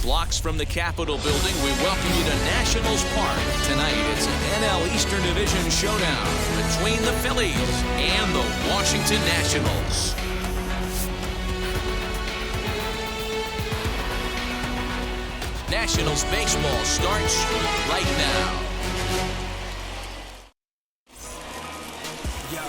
Blocks from the Capitol building, we welcome you to Nationals Park. Tonight, it's an NL Eastern Division showdown between the Phillies and the Washington Nationals. Nationals baseball starts right now.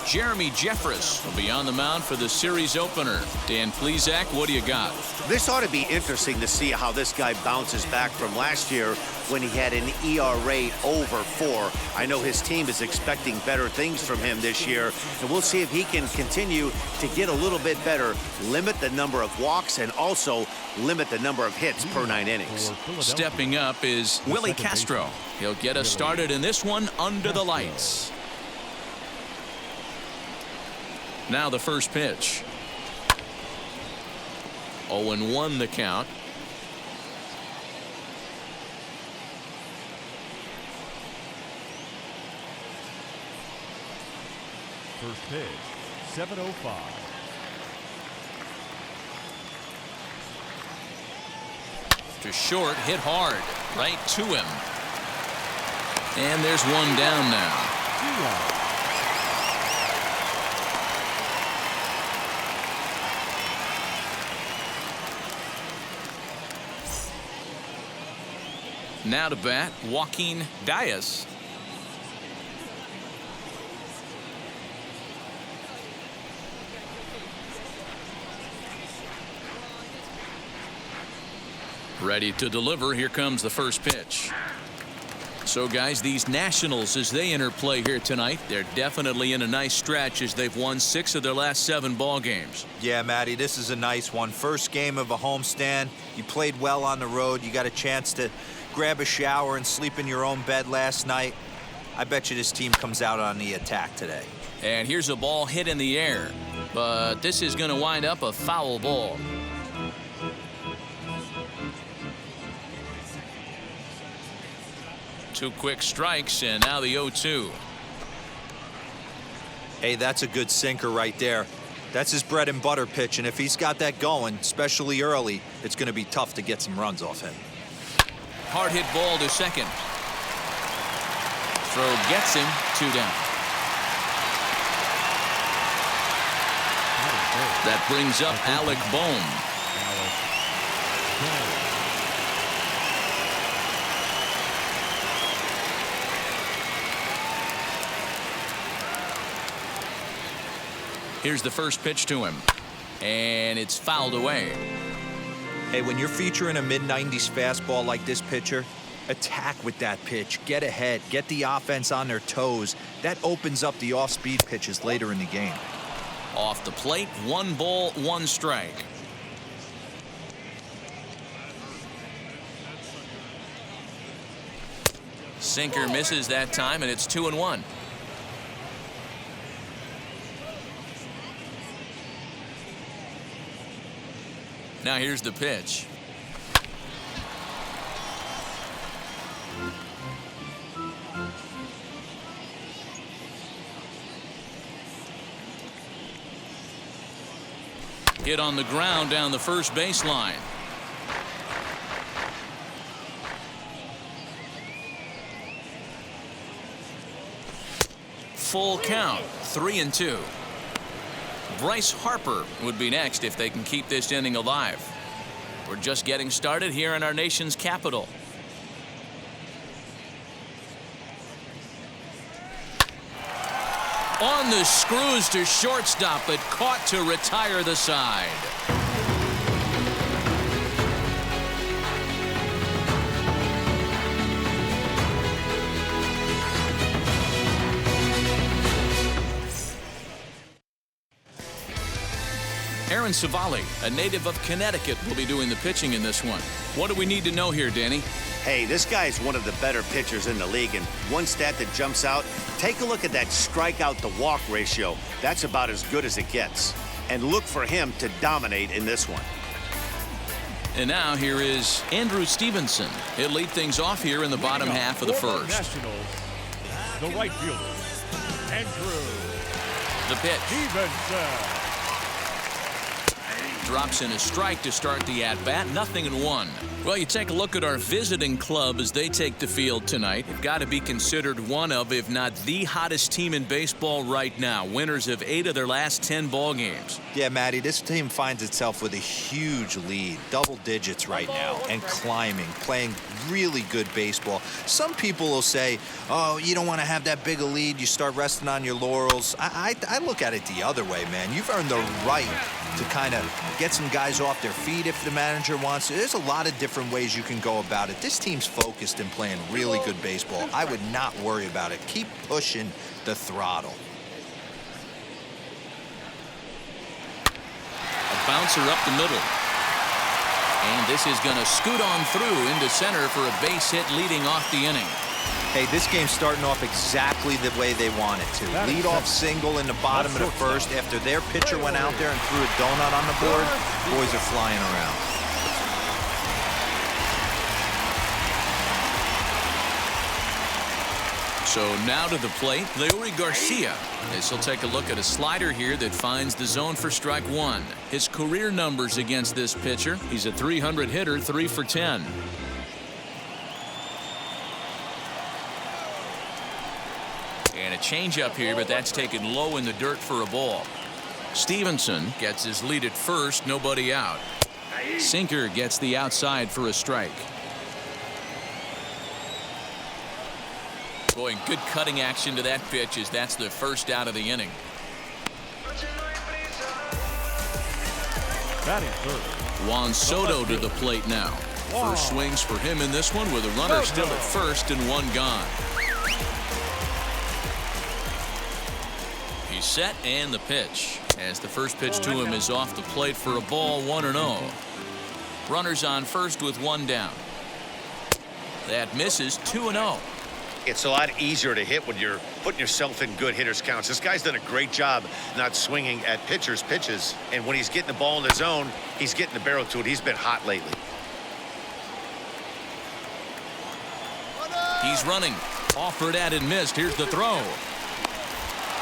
Jeremy Jeffress will be on the mound for the series opener. Dan Plesac, what do you got? This ought to be interesting to see how this guy bounces back from last year when he had an ERA over 4. I know his team is expecting better things from him this year, and we'll see if he can continue to get a little bit better, limit the number of walks, and also limit the number of hits per 9 innings. Stepping up is Willie Castro. He'll get us started in this one under the lights. Now the first pitch. 0-1 the count. First pitch, 7:05. To short, hit hard, right to him. And there's one down now. Now to bat, Joaquin Diaz. Ready to deliver. Here comes the first pitch. So, guys, these Nationals, as they enter play here tonight, they're definitely in a nice stretch as they've won 6 of their last 7 ball games. Yeah, Matty, this is a nice one. First game of a homestand. You played well on the road. You got a chance to grab a shower and sleep in your own bed last night. I bet you this team comes out on the attack today. And here's a ball hit in the air, but this is going to wind up a foul ball. Two quick strikes, and now the 0-2. Hey, that's a good sinker right there. That's his bread and butter pitch, and if he's got that going, especially early, it's going to be tough to get some runs off him. Hard hit ball to second. Throw gets him, 2 down. That brings up Alec Bohm. Here's the first pitch to him, and it's fouled away. Hey, when you're featuring a mid-90s fastball like this pitcher, attack with that pitch. Get ahead. Get the offense on their toes. That opens up the off-speed pitches later in the game. Off the plate, 1 ball, 1 strike. Sinker misses that time, and it's 2-1. Now here's the pitch. Hit on the ground down the first baseline. Full count, 3-2. Bryce Harper would be next if they can keep this inning alive. We're just getting started here in our nation's capital. On the screws to shortstop, but caught to retire the side. Civale, a native of Connecticut, will be doing the pitching in this one. What do we need to know here, Danny? Hey, this guy's one of the better pitchers in the league, and one stat that jumps out, take a look at that strikeout to walk ratio. That's about as good as it gets. And look for him to dominate in this one. And now here is Andrew Stevenson. He'll lead things off here in the bottom half of the first. Nationals, the right fielder, Andrew The pitch. Stevenson. drops in a strike to start the at-bat. 0-1. Well, you take a look at our visiting club as they take the field tonight. They've got to be considered one of, if not the hottest team in baseball right now. Winners of 8 of their last 10 ball games. Yeah, Matty, this team finds itself with a huge lead, double digits right now, and climbing, playing really good baseball. Some people will say, oh, you don't want to have that big a lead, you start resting on your laurels. I look at it the other way, man. You've earned the right to kind of get some guys off their feet if the manager wants to. There's a lot of different ways you can go about it. This team's focused and playing really good baseball. I would not worry about it. Keep pushing the throttle. A bouncer up the middle. And this is going to scoot on through into center for a base hit leading off the inning. Hey, this game's starting off exactly the way they want it to. Lead-off single in the bottom of the first after their pitcher went out there and threw a donut on the board. Boys are flying around. So now to the plate, Leury Garcia. This will take a look at a slider here that finds the zone for strike one. His career numbers against this pitcher, he's a .300 hitter, 3 for 10. And a changeup here, but that's taken low in the dirt for a ball. Stevenson gets his lead at first, nobody out. Sinker gets the outside for a strike. Boy, good cutting action to that pitch as that's the first out of the inning. Batting third, Juan Soto to the plate now. First swings for him in this one with a runner still at first and one gone. He's set and the pitch as the first pitch to him is off the plate for a ball, 1-0. Runners on first with one down. That misses, 2-0. It's a lot easier to hit when you're putting yourself in good hitters counts. This guy's done a great job not swinging at pitchers' pitches. And when he's getting the ball in the zone, he's getting the barrel to it. He's been hot lately. He's running. Offered at and missed. Here's the throw.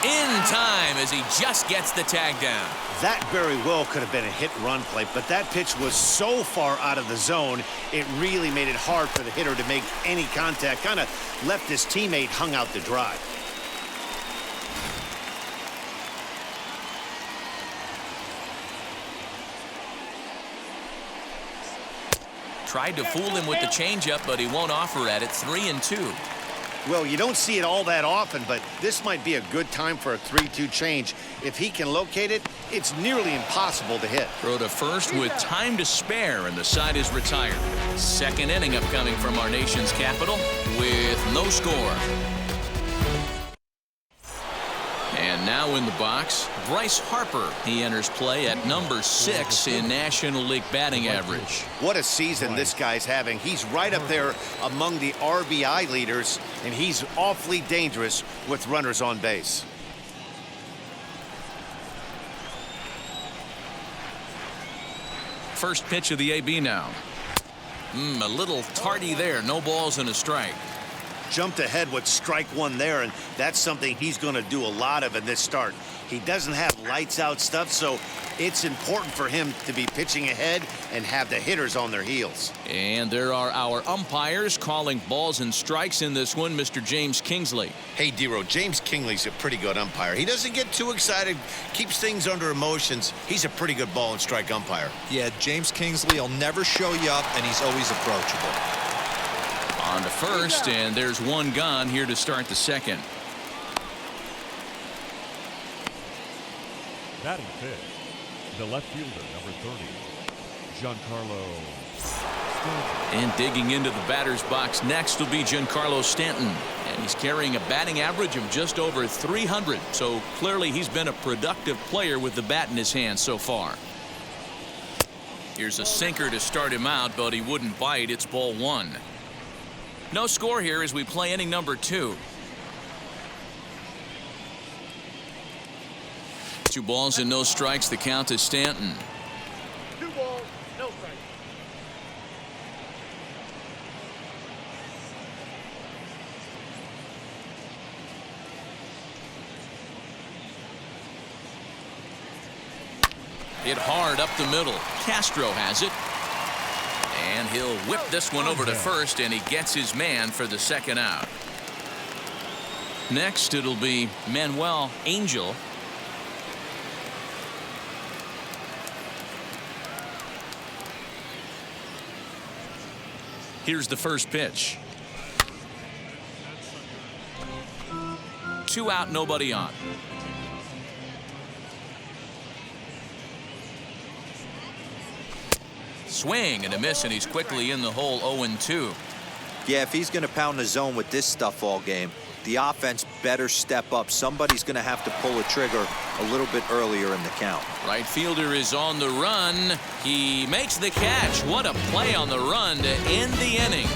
In time as he just gets the tag down. That very well could have been a hit-run play, but that pitch was so far out of the zone, it really made it hard for the hitter to make any contact. Kind of left his teammate hung out to dry. Tried to fool him with the changeup, but he won't offer at it. 3-2. Well, you don't see it all that often, but this might be a good time for a 3-2 change. If he can locate it, it's nearly impossible to hit. Throw to first with time to spare, and the side is retired. Second inning upcoming from our nation's capital with no score. And now in the box, Bryce Harper. He enters play at number 6 in National League batting average. What a season this guy's having. He's right up there among the RBI leaders, and he's awfully dangerous with runners on base. First pitch of the AB now. A little tardy there. No balls and a strike. Jumped ahead with strike one there, and that's something he's going to do a lot of in this start. He doesn't have lights out stuff, so it's important for him to be pitching ahead and have the hitters on their heels. And there are our umpires calling balls and strikes in this one. Mr. James Kingsley. Hey, D-Row, James Kingley's a pretty good umpire. He doesn't get too excited, keeps things under emotions. He's a pretty good ball and strike umpire. Yeah, James Kingsley will never show you up, and he's always approachable. On to first, and there's one gone here to start the second. batting fifth, the left fielder, number 30, Giancarlo Stanton. And digging into the batter's box next will be Giancarlo Stanton. And he's carrying a batting average of just over 300. So clearly he's been a productive player with the bat in his hand so far. Here's a sinker to start him out, but he wouldn't bite. It's ball one. No score here as we play inning number 2. 2 balls and no strikes. The count is Stanton. 2 balls, no strikes. Hit hard up the middle. Castro has it. And he'll whip this one over to first, and he gets his man for the second out. Next, it'll be Manuel Angel. Here's the first pitch. 2 out, nobody on. Swing and a miss, and he's quickly in the hole. 0-2. Yeah, if he's going to pound the zone with this stuff all game, the offense better step up. Somebody's going to have to pull a trigger a little bit earlier in the count. Right fielder is on the run. He makes the catch. What a play on the run to end the inning.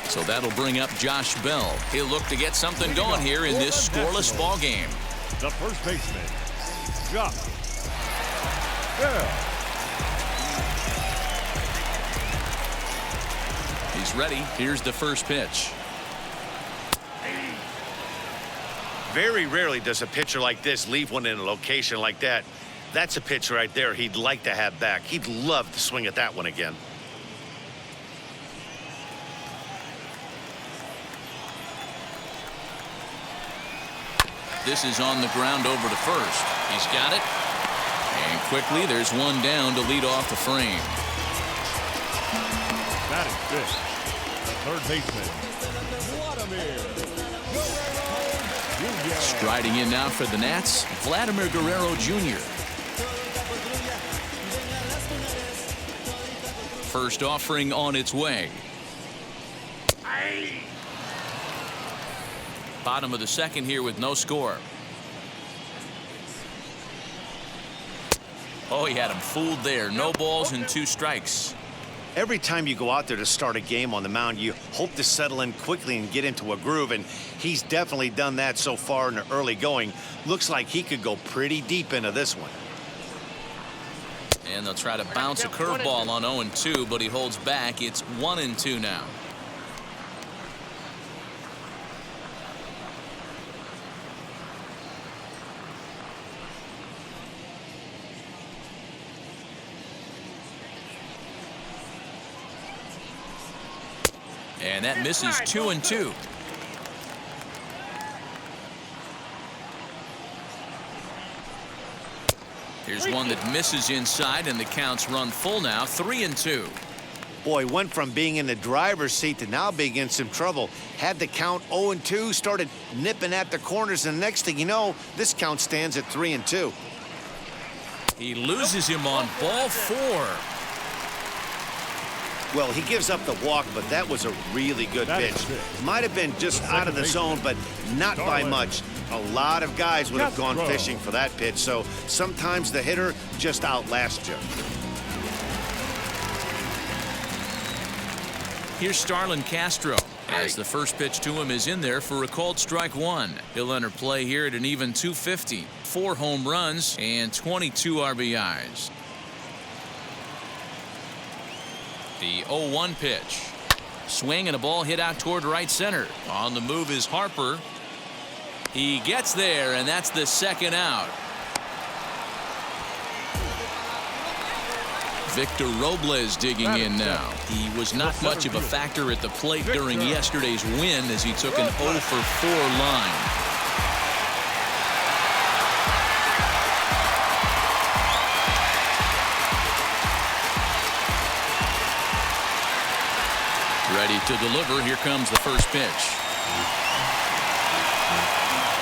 So that'll bring up Josh Bell. He'll look to get something going here in this scoreless ball game. The first baseman, Josh Bell. He's ready. Here's the first pitch. Very rarely does a pitcher like this leave one in a location like that. That's a pitch right there he'd like to have back. He'd love to swing at that one again. This is on the ground over to first. He's got it. And quickly, there's one down to lead off the frame. That is fifth. The third baseman, Vladimir Guerrero. Striding in now for the Nats, Vladimir Guerrero Jr. First offering on its way. Bottom of the second here with no score. Oh, he had him fooled there. No balls and 2 strikes. Every time you go out there to start a game on the mound, you hope to settle in quickly and get into a groove, and he's definitely done that so far in the early going. Looks like he could go pretty deep into this one. And they'll try to bounce a curveball on 0-2, but he holds back. It's 1-2 now. And that misses 2-2. Here's one that misses inside, and the count's run full now. 3-2. Boy, went from being in the driver's seat to now being in some trouble. Had the count 0-2, started nipping at the corners, and the next thing you know, this count stands at 3-2. He loses him on ball 4. Well, he gives up the walk, but that was a really good pitch. Might have been just out of the zone, but not by much. A lot of guys would have gone fishing for that pitch, so sometimes the hitter just outlasts you. Here's Starlin Castro, as the first pitch to him is in there for a called strike 1. He'll enter play here at an even 250. 4 home runs and 22 RBIs. The 0-1 pitch. Swing and a ball hit out toward right center. On the move is Harper. He gets there, and that's the second out. Victor Robles digging in now. He was not much of a factor at the plate during yesterday's win as he took an 0-for-4 line. Ready to deliver. Here comes the first pitch.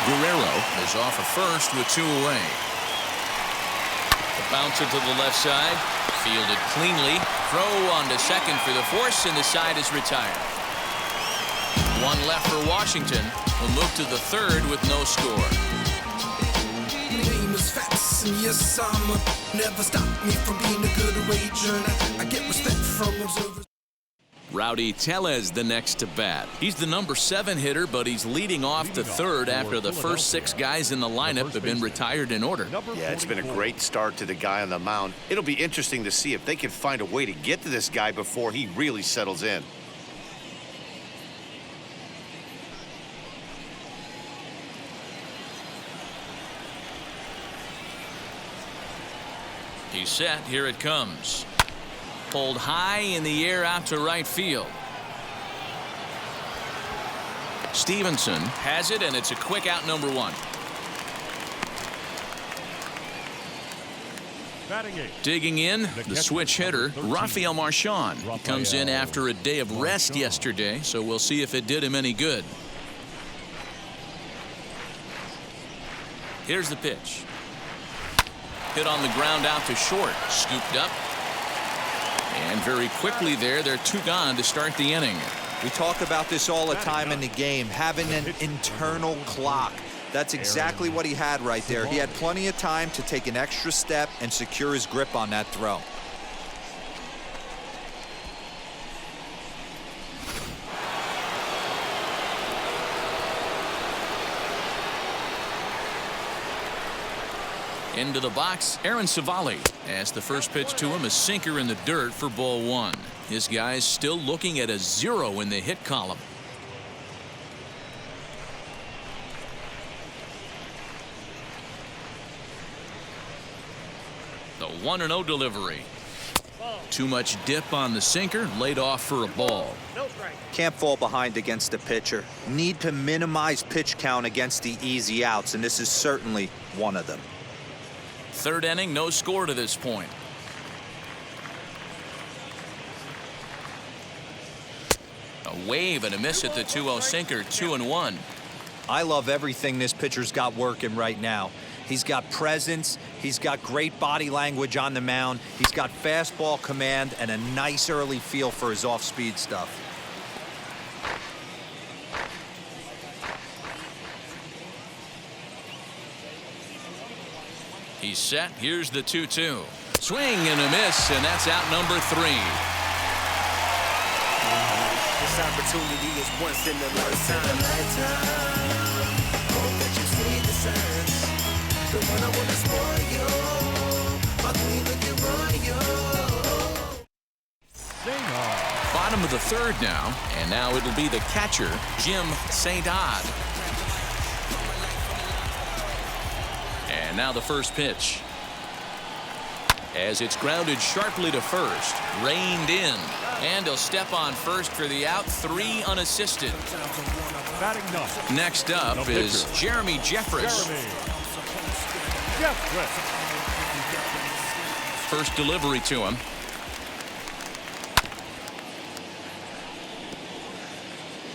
Guerrero is off of first with 2 away. The bouncer to the left side. Fielded cleanly. Throw on to second for the force, and the side is retired. 1 left for Washington. Will move to the third with no score. Yes, I'm never stop me from being a good wager. I get respect from observers. Rowdy Tellez the next to bat. He's the number 7 hitter, but he's leading off the third after the first 6 guys in the lineup have been retired in order. Yeah, it's been a great start to the guy on the mound. It'll be interesting to see if they can find a way to get to this guy before he really settles in. He's set. Here it comes. Pulled high in the air out to right field. Stevenson has it, and it's a quick out, number 1. Batting 8. Digging in, the switch hitter, Rafael Marchand. He comes in after a day of rest yesterday, so we'll see if it did him any good. Here's the pitch. Hit on the ground out to short. Scooped up. And very quickly there, they're 2 gone to start the inning. We talk about this all the time in the game, having an internal clock. That's exactly what he had right there. He had plenty of time to take an extra step and secure his grip on that throw. Into the box, Aaron Civale. As the first pitch to him, a sinker in the dirt for ball 1. His guy's still looking at a 0 in the hit column. The 1-0 delivery. Too much dip on the sinker, laid off for a ball. No strike. Can't fall behind against a pitcher. Need to minimize pitch count against the easy outs, and this is certainly one of them. 3rd inning, no score to this point. A wave and a miss at the 2-0 sinker, 2-1. I love everything this pitcher's got working right now. He's got presence, he's got great body language on the mound, he's got fastball command and a nice early feel for his off-speed stuff. He's set. Here's the 2-2. Swing and a miss, and that's out number 3. This opportunity is once in a lifetime. Hope that you see the signs. The one I want to spoil you. My queen looking royal. Bottom of the 3rd now, and now it'll be the catcher, Jim St. Odd. And now the first pitch. As it's grounded sharply to first, reined in, and he'll step on first for the out, 3 unassisted. Batting 9. Next up is Jeremy Jeffress. First delivery to him.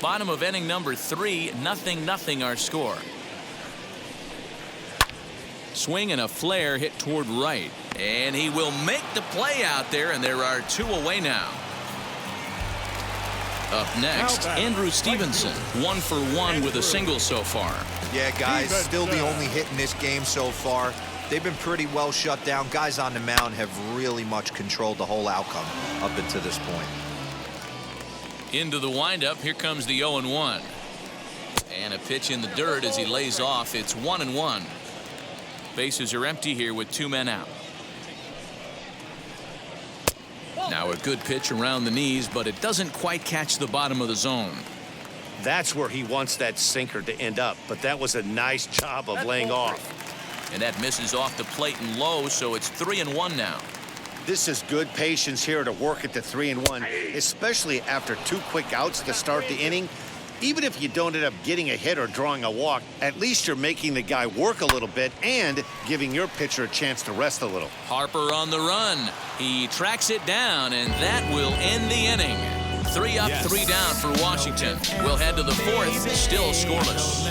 Bottom of inning number 3, 0-0 our score. Swing and a flare hit toward right, and he will make the play out there, and there are 2 away now. Up next, Andrew Stevenson, 1 for 1 with a single so far. Yeah, guys, still the only hit in this game so far. They've been pretty well shut down. Guys on the mound have really much controlled the whole outcome up until this point. Into the windup, here comes the 0-1. And a pitch in the dirt as he lays off. It's 1-1. Bases are empty here with 2 men out. Now a good pitch around the knees, but it doesn't quite catch the bottom of the zone. That's where he wants that sinker to end up, but that was a nice job of laying off. And that misses off the plate and low, so it's 3-1 now. This is good patience here to work at the 3-1, especially after 2 quick outs to start the inning. Even if you don't end up getting a hit or drawing a walk, at least you're making the guy work a little bit and giving your pitcher a chance to rest a little. Harper on the run. He tracks it down, and that will end the inning. 3 up, 3 down for Washington. We'll head to the 4th, still scoreless.